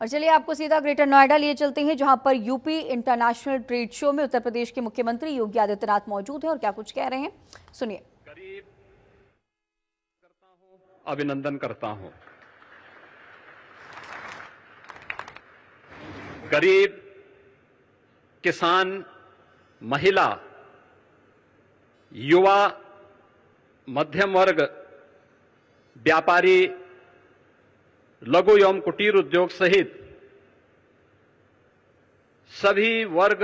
और चलिए आपको सीधा ग्रेटर नोएडा लिए चलते हैं, जहां पर यूपी इंटरनेशनल ट्रेड शो में उत्तर प्रदेश के मुख्यमंत्री योगी आदित्यनाथ मौजूद हैं और क्या कुछ कह रहे हैं, सुनिए। गरीब करता हूं, अभिनंदन करता हूं। गरीब, किसान, महिला, युवा, मध्यम वर्ग, व्यापारी, लघु एवं कुटीर उद्योग सहित सभी वर्ग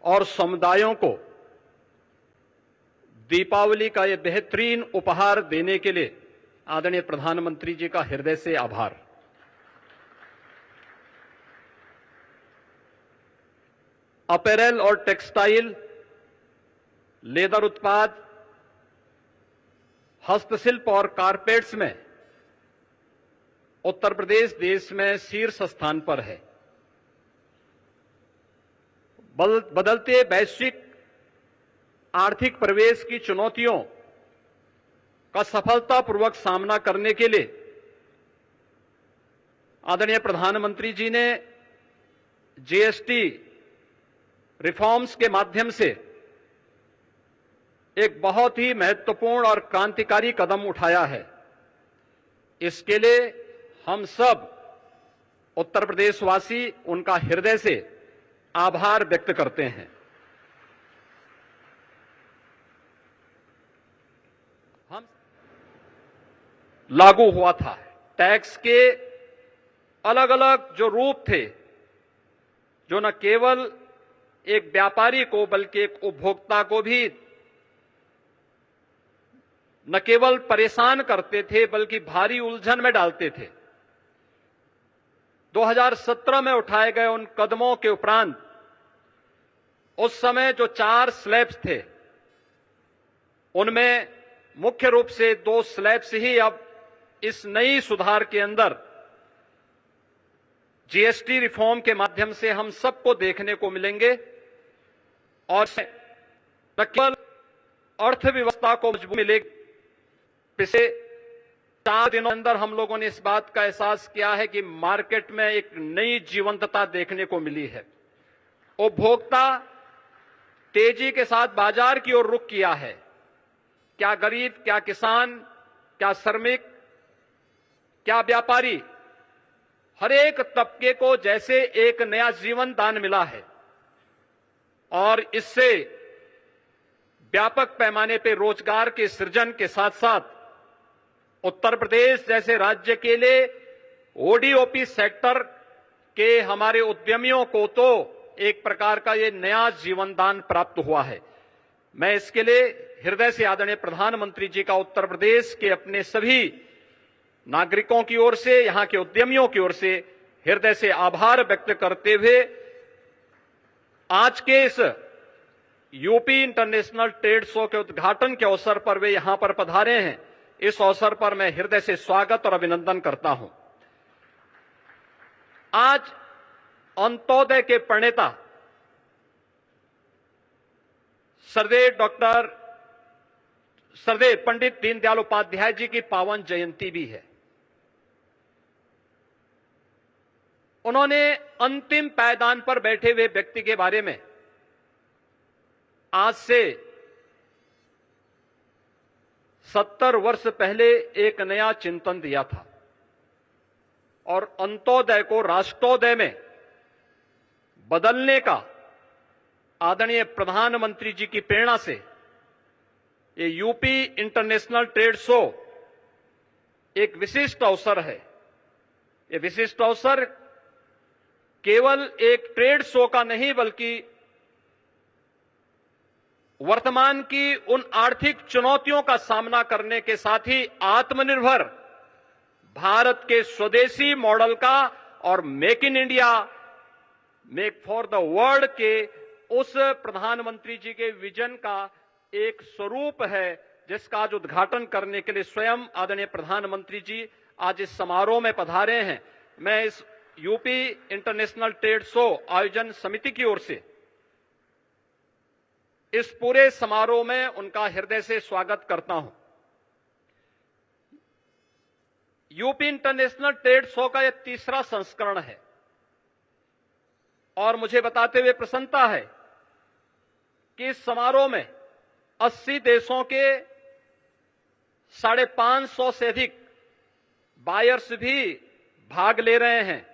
और समुदायों को दीपावली का यह बेहतरीन उपहार देने के लिए आदरणीय प्रधानमंत्री जी का हृदय से आभार। अपैरल और टेक्सटाइल, लेदर उत्पाद, हस्तशिल्प और कारपेट्स में उत्तर प्रदेश देश में शीर्ष स्थान पर है। बदलते वैश्विक आर्थिक परिवेश की चुनौतियों का सफलतापूर्वक सामना करने के लिए आदरणीय प्रधानमंत्री जी ने जीएसटी रिफॉर्म्स के माध्यम से एक बहुत ही महत्वपूर्ण और क्रांतिकारी कदम उठाया है। इसके लिए हम सब उत्तर प्रदेशवासी उनका हृदय से आभार व्यक्त करते हैं। हम लागू हुआ था टैक्स के अलग अलग जो रूप थे, जो न केवल एक व्यापारी को बल्कि एक उपभोक्ता को भी न केवल परेशान करते थे बल्कि भारी उलझन में डालते थे। 2017 में उठाए गए उन कदमों के उपरांत उस समय जो 4 स्लैब्स थे, उनमें मुख्य रूप से 2 स्लैब्स ही अब इस नई सुधार के अंदर जीएसटी रिफॉर्म के माध्यम से हम सबको देखने को मिलेंगे और न केवल अर्थव्यवस्था को मजबूती मिलेगी। पिछले 4 दिनों के अंदर हम लोगों ने इस बात का एहसास किया है कि मार्केट में एक नई जीवंतता देखने को मिली है। उपभोक्ता तेजी के साथ बाजार की ओर रुख किया है। क्या गरीब, क्या किसान, क्या श्रमिक, क्या व्यापारी, हर एक तबके को जैसे एक नया जीवन दान मिला है और इससे व्यापक पैमाने पर रोजगार के सृजन के साथ साथ उत्तर प्रदेश जैसे राज्य के लिए ओडीओपी सेक्टर के हमारे उद्यमियों को तो एक प्रकार का ये नया जीवनदान प्राप्त हुआ है। मैं इसके लिए हृदय से आदरणीय प्रधानमंत्री जी का उत्तर प्रदेश के अपने सभी नागरिकों की ओर से, यहां के उद्यमियों की ओर से हृदय से आभार व्यक्त करते हुए आज के इस यूपी इंटरनेशनल ट्रेड शो के उद्घाटन के अवसर पर वे यहां पर पधारे हैं। इस अवसर पर मैं हृदय से स्वागत और अभिनंदन करता हूं। आज अंत्योदय के प्रणेता सरदेव पंडित दीनदयाल उपाध्याय जी की पावन जयंती भी है। उन्होंने अंतिम पायदान पर बैठे हुए व्यक्ति के बारे में आज से 70 वर्ष पहले एक नया चिंतन दिया था और अंत्योदय को राष्ट्रोदय में बदलने का आदरणीय प्रधानमंत्री जी की प्रेरणा से ये यूपी इंटरनेशनल ट्रेड शो एक विशिष्ट अवसर है। ये विशिष्ट अवसर केवल एक ट्रेड शो का नहीं बल्कि वर्तमान की उन आर्थिक चुनौतियों का सामना करने के साथ ही आत्मनिर्भर भारत के स्वदेशी मॉडल का और make in India, make for the world के उस प्रधानमंत्री जी के विजन का एक स्वरूप है, जिसका आज उद्घाटन करने के लिए स्वयं आदरणीय प्रधानमंत्री जी आज इस समारोह में पधारे हैं। मैं इस यूपी इंटरनेशनल ट्रेड शो आयोजन समिति की ओर से इस पूरे समारोह में उनका हृदय से स्वागत करता हूं। यूपी इंटरनेशनल ट्रेड शो का यह तीसरा संस्करण है और मुझे बताते हुए प्रसन्नता है कि इस समारोह में 80 देशों के 550 से अधिक बायर्स भी भाग ले रहे हैं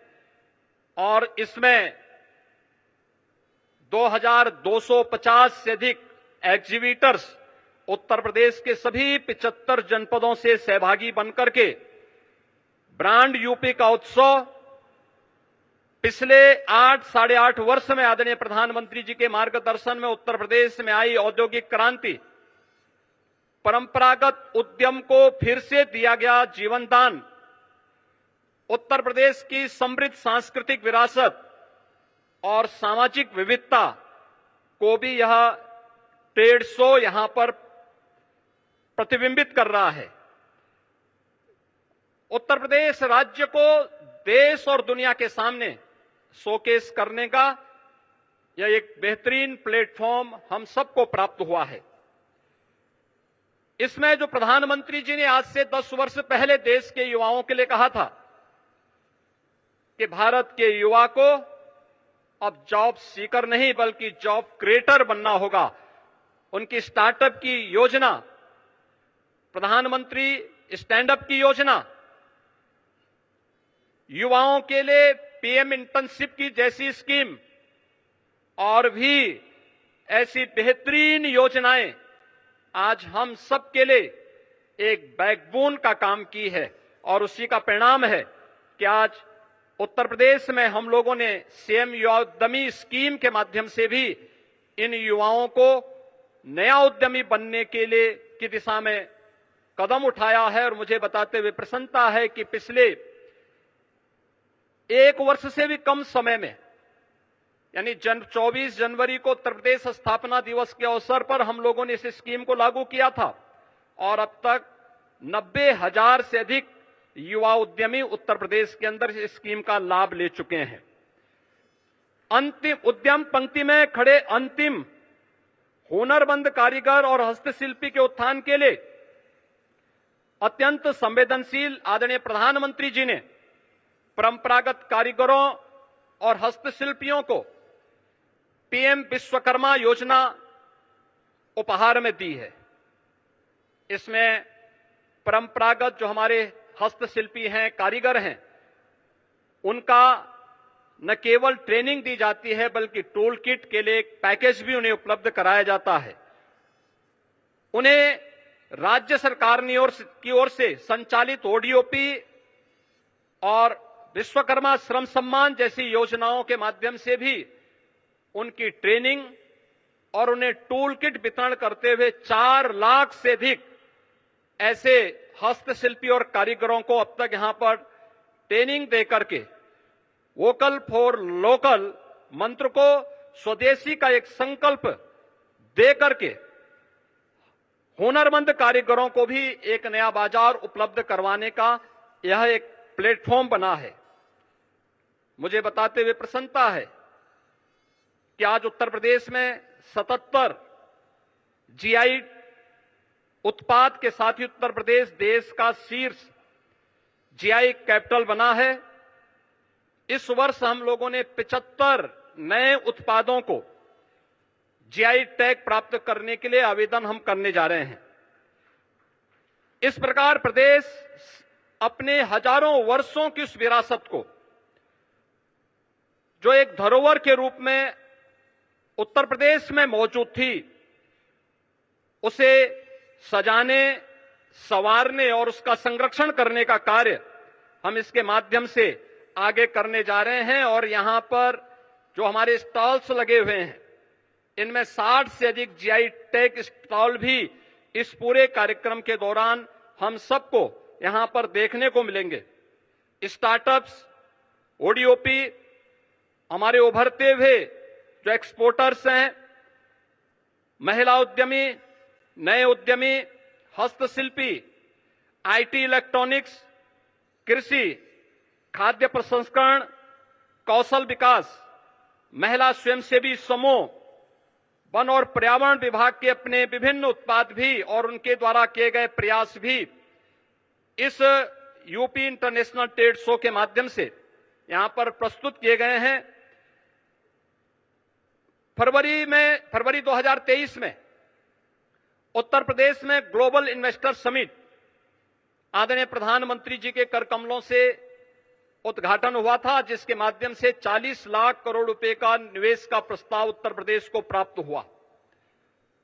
और इसमें 2250 से अधिक एग्जीबिटर्स उत्तर प्रदेश के सभी 75 जनपदों से सहभागी बनकर के ब्रांड यूपी का उत्सव पिछले 8-8.5 वर्ष में आदरणीय प्रधानमंत्री जी के मार्गदर्शन में उत्तर प्रदेश में आई औद्योगिक क्रांति, परंपरागत उद्यम को फिर से दिया गया जीवन दान, उत्तर प्रदेश की समृद्ध सांस्कृतिक विरासत और सामाजिक विविधता को भी यह ट्रेड शो यहां पर प्रतिबिंबित कर रहा है। उत्तर प्रदेश राज्य को देश और दुनिया के सामने शोकेस करने का यह एक बेहतरीन प्लेटफॉर्म हम सबको प्राप्त हुआ है। इसमें जो प्रधानमंत्री जी ने आज से 10 वर्ष पहले देश के युवाओं के लिए कहा था कि भारत के युवा को अब जॉब सीकर नहीं बल्कि जॉब क्रिएटर बनना होगा, उनकी स्टार्टअप की योजना, प्रधानमंत्री स्टैंड अप की योजना, युवाओं के लिए पीएम इंटर्नशिप की जैसी स्कीम और भी ऐसी बेहतरीन योजनाएं आज हम सब के लिए एक बैकबोन का काम की है और उसी का परिणाम है कि आज उत्तर प्रदेश में हम लोगों ने सीएम युवा उद्यमी स्कीम के माध्यम से भी इन युवाओं को नया उद्यमी बनने के लिए की दिशा में कदम उठाया है और मुझे बताते हुए प्रसन्नता है कि पिछले 1 वर्ष से भी कम समय में यानी 24 जनवरी को उत्तर प्रदेश स्थापना दिवस के अवसर पर हम लोगों ने इस स्कीम को लागू किया था और अब तक 90,000 से अधिक युवा उद्यमी उत्तर प्रदेश के अंदर इस स्कीम का लाभ ले चुके हैं। अंतिम उद्यम पंक्ति में खड़े अंतिम हुनरमंद कारीगर और हस्तशिल्पी के उत्थान के लिए अत्यंत संवेदनशील आदरणीय प्रधानमंत्री जी ने परंपरागत कारीगरों और हस्तशिल्पियों को पीएम विश्वकर्मा योजना उपहार में दी है। इसमें परंपरागत जो हमारे हस्तशिल्पी हैं, कारीगर हैं, उनका न केवल ट्रेनिंग दी जाती है बल्कि टूल किट के लिए एक पैकेज भी उन्हें उपलब्ध कराया जाता है। उन्हें राज्य सरकार की ओर से संचालित ओडीओपी और विश्वकर्मा श्रम सम्मान जैसी योजनाओं के माध्यम से भी उनकी ट्रेनिंग और उन्हें टूल किट वितरण करते हुए 4 लाख से अधिक ऐसे हस्तशिल्पी और कारीगरों को अब तक यहां पर ट्रेनिंग देकर के वोकल फॉर लोकल मंत्र को स्वदेशी का एक संकल्प देकर के हुनरमंद कारीगरों को भी एक नया बाजार उपलब्ध करवाने का यह एक प्लेटफॉर्म बना है। मुझे बताते हुए प्रसन्नता है कि आज उत्तर प्रदेश में 77 जीआई उत्पाद के साथ ही उत्तर प्रदेश देश का शीर्ष जीआई कैपिटल बना है। इस वर्ष हम लोगों ने 75 नए उत्पादों को जीआई टैग प्राप्त करने के लिए आवेदन हम करने जा रहे हैं। इस प्रकार प्रदेश अपने हजारों वर्षों की उस विरासत को जो एक धरोहर के रूप में उत्तर प्रदेश में मौजूद थी, उसे सजाने, संवारने और उसका संरक्षण करने का कार्य हम इसके माध्यम से आगे करने जा रहे हैं। और यहां पर जो हमारे स्टॉल्स लगे हुए हैं, इनमें 60 से अधिक जीआई टैग स्टॉल भी इस पूरे कार्यक्रम के दौरान हम सबको यहां पर देखने को मिलेंगे। स्टार्टअप्स, ओडीओपी, हमारे उभरते हुए जो एक्सपोर्टर्स हैं, महिला उद्यमी, नए उद्यमी, हस्तशिल्पी, आईटी, इलेक्ट्रॉनिक्स, कृषि, खाद्य प्रसंस्करण, कौशल विकास, महिला स्वयंसेवी समूह, वन और पर्यावरण विभाग के अपने विभिन्न उत्पाद भी और उनके द्वारा किए गए प्रयास भी इस यूपी इंटरनेशनल ट्रेड शो के माध्यम से यहां पर प्रस्तुत किए गए हैं। फरवरी 2023 में उत्तर प्रदेश में ग्लोबल इन्वेस्टर समिट आदरणीय प्रधानमंत्री जी के कर कमलों से उद्घाटन हुआ था, जिसके माध्यम से 40 लाख करोड़ रुपए का निवेश का प्रस्ताव उत्तर प्रदेश को प्राप्त हुआ।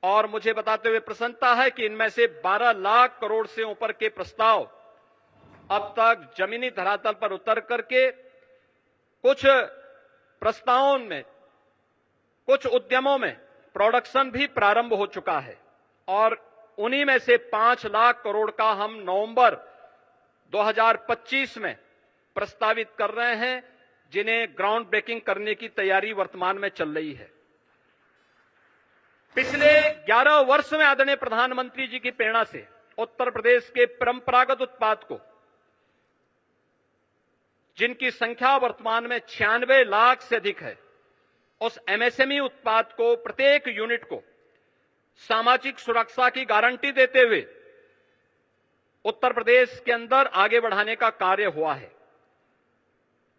और मुझे बताते हुए प्रसन्नता है कि इनमें से 12 लाख करोड़ से ऊपर के प्रस्ताव अब तक जमीनी धरातल पर उतर करके कुछ प्रस्तावों में, कुछ उद्यमों में प्रोडक्शन भी प्रारंभ हो चुका है। और उन्हीं में से 5 लाख करोड़ का हम नवंबर 2025 में प्रस्तावित कर रहे हैं, जिन्हें ग्राउंड ब्रेकिंग करने की तैयारी वर्तमान में चल रही है। पिछले 11 वर्ष में आदरणीय प्रधानमंत्री जी की प्रेरणा से उत्तर प्रदेश के परंपरागत उत्पाद को, जिनकी संख्या वर्तमान में 96 लाख से अधिक है, उस एमएसएमई उत्पाद को, प्रत्येक यूनिट को सामाजिक सुरक्षा की गारंटी देते हुए उत्तर प्रदेश के अंदर आगे बढ़ाने का कार्य हुआ है।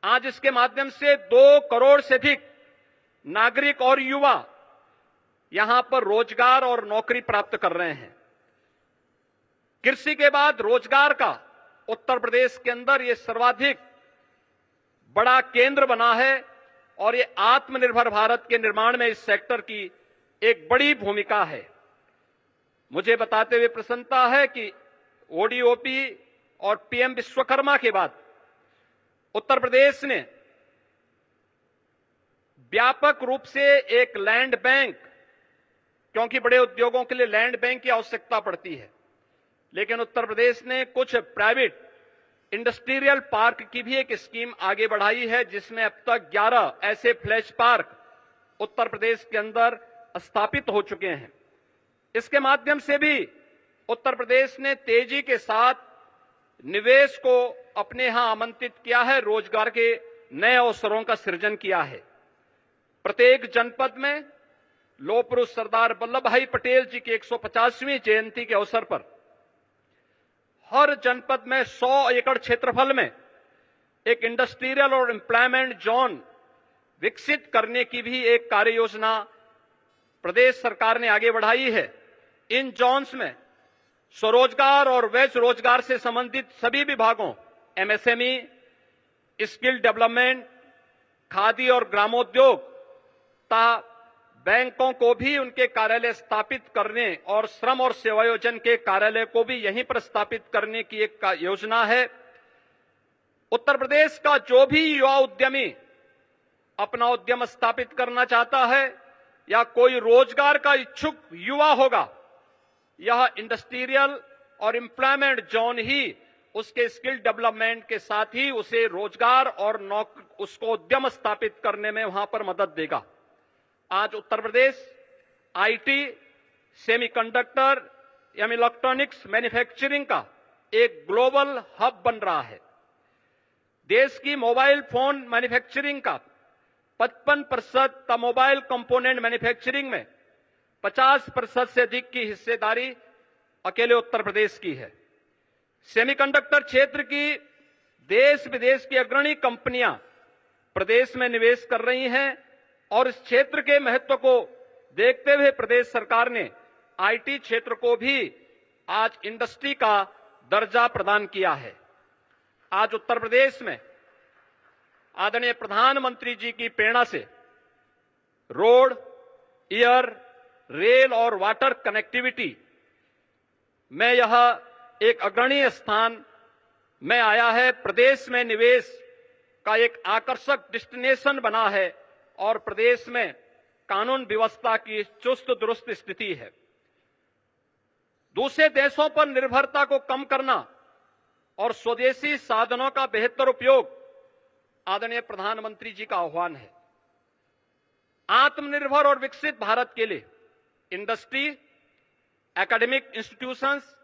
आज इसके माध्यम से 2 करोड़ से अधिक नागरिक और युवा यहां पर रोजगार और नौकरी प्राप्त कर रहे हैं। कृषि के बाद रोजगार का उत्तर प्रदेश के अंदर यह सर्वाधिक बड़ा केंद्र बना है और ये आत्मनिर्भर भारत के निर्माण में इस सेक्टर की एक बड़ी भूमिका है। मुझे बताते हुए प्रसन्नता है कि ओडीओपी और पीएम विश्वकर्मा के बाद उत्तर प्रदेश ने व्यापक रूप से एक लैंड बैंक, क्योंकि बड़े उद्योगों के लिए लैंड बैंक की आवश्यकता पड़ती है, लेकिन उत्तर प्रदेश ने कुछ प्राइवेट इंडस्ट्रियल पार्क की भी एक स्कीम आगे बढ़ाई है, जिसमें अब तक 11 ऐसे फ्लैश पार्क उत्तर प्रदेश के अंदर स्थापित हो चुके हैं। इसके माध्यम से भी उत्तर प्रदेश ने तेजी के साथ निवेश को अपने यहां आमंत्रित किया है, रोजगार के नए अवसरों का सृजन किया है। प्रत्येक जनपद में लौह पुरुष सरदार वल्लभ भाई पटेल जी की 150वीं जयंती के अवसर पर हर जनपद में 100 एकड़ क्षेत्रफल में एक इंडस्ट्रियल और एम्प्लॉयमेंट जोन विकसित करने की भी एक कार्य योजना प्रदेश सरकार ने आगे बढ़ाई है। इन जोन्स में स्वरोजगार और वैश्य रोजगार से संबंधित सभी विभागों, एमएसएमई, स्किल डेवलपमेंट, खादी और ग्रामोद्योग तथा बैंकों को भी उनके कार्यालय स्थापित करने और श्रम और सेवायोजन के कार्यालय को भी यहीं पर स्थापित करने की एक योजना है। उत्तर प्रदेश का जो भी युवा उद्यमी अपना उद्यम स्थापित करना चाहता है या कोई रोजगार का इच्छुक युवा होगा, यह इंडस्ट्रियल और एम्प्लॉयमेंट जोन ही उसके स्किल डेवलपमेंट के साथ ही उसे रोजगार और उसको उद्यम स्थापित करने में वहां पर मदद देगा। आज उत्तर प्रदेश आईटी, सेमीकंडक्टर या इलेक्ट्रॉनिक्स मैन्युफैक्चरिंग का एक ग्लोबल हब बन रहा है। देश की मोबाइल फोन मैन्युफैक्चरिंग का 55%, मोबाइल कंपोनेंट मैन्युफैक्चरिंग में 50% से अधिक की हिस्सेदारी अकेले उत्तर प्रदेश की है। सेमीकंडक्टर क्षेत्र की देश विदेश की अग्रणी कंपनियां प्रदेश में निवेश कर रही हैं और इस क्षेत्र के महत्व को देखते हुए प्रदेश सरकार ने आईटी क्षेत्र को भी आज इंडस्ट्री का दर्जा प्रदान किया है। आज उत्तर प्रदेश में आदरणीय प्रधानमंत्री जी की प्रेरणा से रोड, एयर, रेल और वाटर कनेक्टिविटी में यह एक अग्रणी स्थान में आया है। प्रदेश में निवेश का एक आकर्षक डेस्टिनेशन बना है और प्रदेश में कानून व्यवस्था की चुस्त दुरुस्त स्थिति है। दूसरे देशों पर निर्भरता को कम करना और स्वदेशी साधनों का बेहतर उपयोग आदरणीय प्रधानमंत्री जी का आह्वान है। आत्मनिर्भर और विकसित भारत के लिए industry, academic institutions,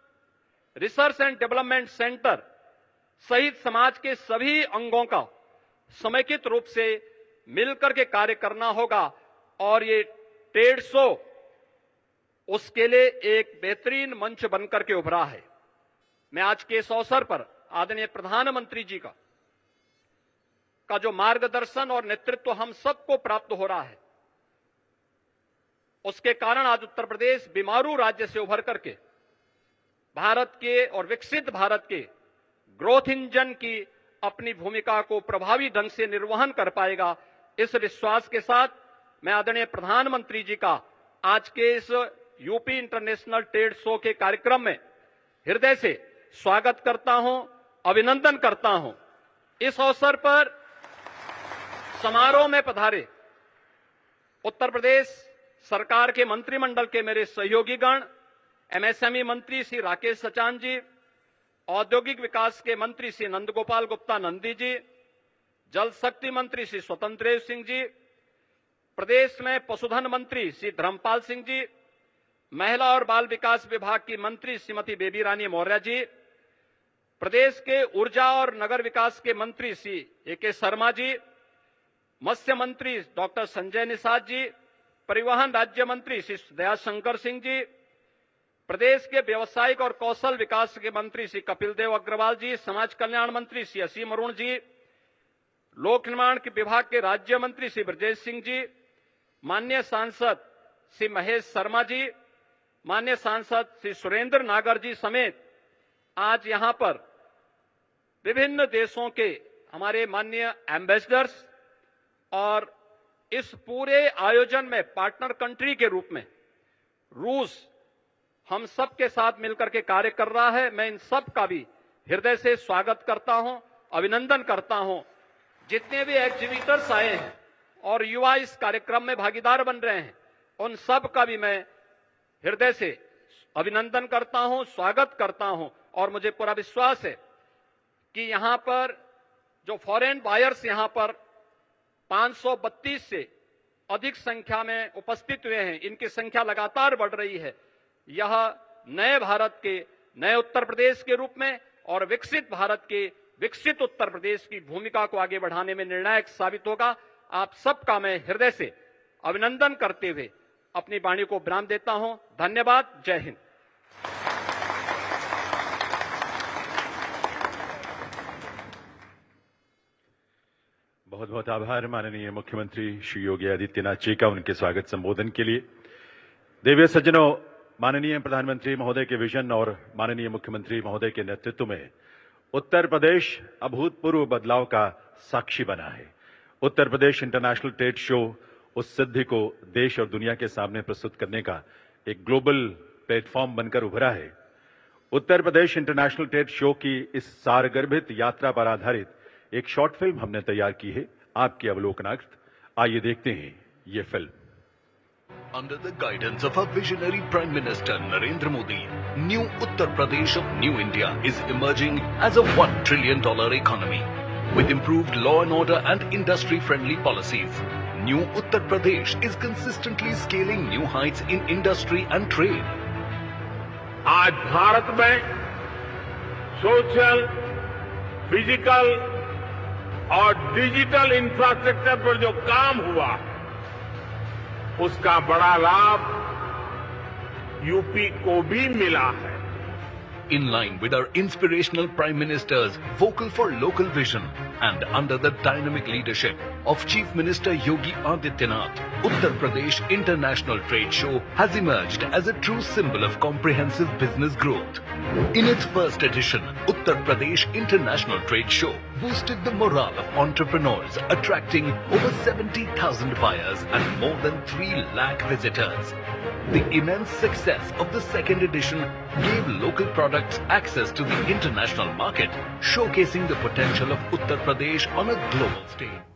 research and development centre सहित समाज के सभी अंगों का समेकित रूप से मिलकर के कार्य करना होगा और ये ट्रेड शो उसके लिए एक बेहतरीन मंच बनकर के उभरा है। मैं आज के इस अवसर पर आदरणीय प्रधानमंत्री जी का जो मार्गदर्शन और नेतृत्व हम सबको प्राप्त हो रहा है, उसके कारण आज उत्तर प्रदेश बीमारू राज्य से उभर करके भारत के और विकसित भारत के ग्रोथ इंजन की अपनी भूमिका को प्रभावी ढंग से निर्वहन कर पाएगा। इस विश्वास के साथ मैं आदरणीय प्रधानमंत्री जी का आज के इस यूपी इंटरनेशनल ट्रेड शो के कार्यक्रम में हृदय से स्वागत करता हूं, अभिनंदन करता हूं। इस अवसर पर समारोह में पधारे उत्तर प्रदेश सरकार के मंत्रिमंडल के मेरे सहयोगीगण, एमएसएमई मंत्री श्री राकेश सचान जी, औद्योगिक विकास के मंत्री श्री नंदगोपाल गुप्ता नंदी जी, जल शक्ति मंत्री श्री स्वतंत्र देव सिंह जी, प्रदेश में पशुधन मंत्री श्री धर्मपाल सिंह जी, महिला और बाल विकास विभाग की मंत्री श्रीमती बेबी रानी मौर्य जी, प्रदेश के ऊर्जा और नगर विकास के मंत्री श्री ए.के. शर्मा जी, मत्स्य मंत्री डॉक्टर संजय निषाद जी, परिवहन राज्य मंत्री श्री दयाशंकर सिंह जी, प्रदेश के व्यवसायिक और कौशल विकास के मंत्री श्री कपिल देव अग्रवाल जी, समाज कल्याण मंत्री श्री असीम अरुण जी, लोक निर्माण के विभाग के राज्य मंत्री श्री ब्रजेश सिंह जी, माननीय सांसद श्री महेश शर्मा जी, माननीय सांसद श्री सुरेंद्र नागर जी समेत आज यहां पर विभिन्न देशों के हमारे माननीय एम्बेसडर्स और इस पूरे आयोजन में पार्टनर कंट्री के रूप में रूस हम सब के साथ मिलकर के कार्य कर रहा है। मैं इन सब का भी हृदय से स्वागत करता हूं, अभिनंदन करता हूं। जितने भी एग्जीबिटर्स आए हैं और युवा इस कार्यक्रम में भागीदार बन रहे हैं, उन सब का भी मैं हृदय से अभिनंदन करता हूं, स्वागत करता हूं। और मुझे पूरा विश्वास है कि यहां पर जो फॉरेन बायर्स यहां पर 532 से अधिक संख्या में उपस्थित हुए हैं, इनकी संख्या लगातार बढ़ रही है। यह नए भारत के, नए उत्तर प्रदेश के रूप में और विकसित भारत के विकसित उत्तर प्रदेश की भूमिका को आगे बढ़ाने में निर्णायक साबित होगा। आप सबका मैं हृदय से अभिनंदन करते हुए अपनी वाणी को विराम देता हूं। धन्यवाद। जय हिंद। बहुत बहुत आभार माननीय मुख्यमंत्री श्री योगी आदित्यनाथ जी का उनके स्वागत संबोधन के लिए। देवीय सज्जनों, माननीय प्रधानमंत्री महोदय के विजन और माननीय मुख्यमंत्री महोदय के नेतृत्व में उत्तर प्रदेश अभूतपूर्व बदलाव का साक्षी बना है। Uttar Pradesh international trade show उस सिद्धि को देश और दुनिया के सामने प्रस्तुत करने का एक ग्लोबल प्लेटफॉर्म बनकर उभरा है। Uttar Pradesh international trade show की इस सारगर्भित यात्रा पर आधारित एक शॉर्ट फिल्म हमने तैयार की है आपके अवलोकनार्थ। आइए देखते हैं ये film. Under the guidance of our visionary Prime Minister Narendra Modi, New Uttar Pradesh of New India is emerging as a $1 trillion economy. With improved law and order and industry-friendly policies, New Uttar Pradesh is consistently scaling new heights in industry and trade. आज भारत में social, physical और digital infrastructure पर जो काम हुआ, उसका बड़ा लाभ यूपी को भी मिला है। In line with our inspirational Prime Minister's vocal for local vision and under the dynamic leadership of Chief Minister Yogi Adityanath, Uttar Pradesh International Trade Show has emerged as a true symbol of comprehensive business growth. In its first edition, Uttar Pradesh International Trade Show boosted the morale of entrepreneurs, attracting over 70,000 buyers and more than 3 lakh visitors. The immense success of the second edition gave local products access to the international market, showcasing the potential of Uttar Pradesh on a global stage.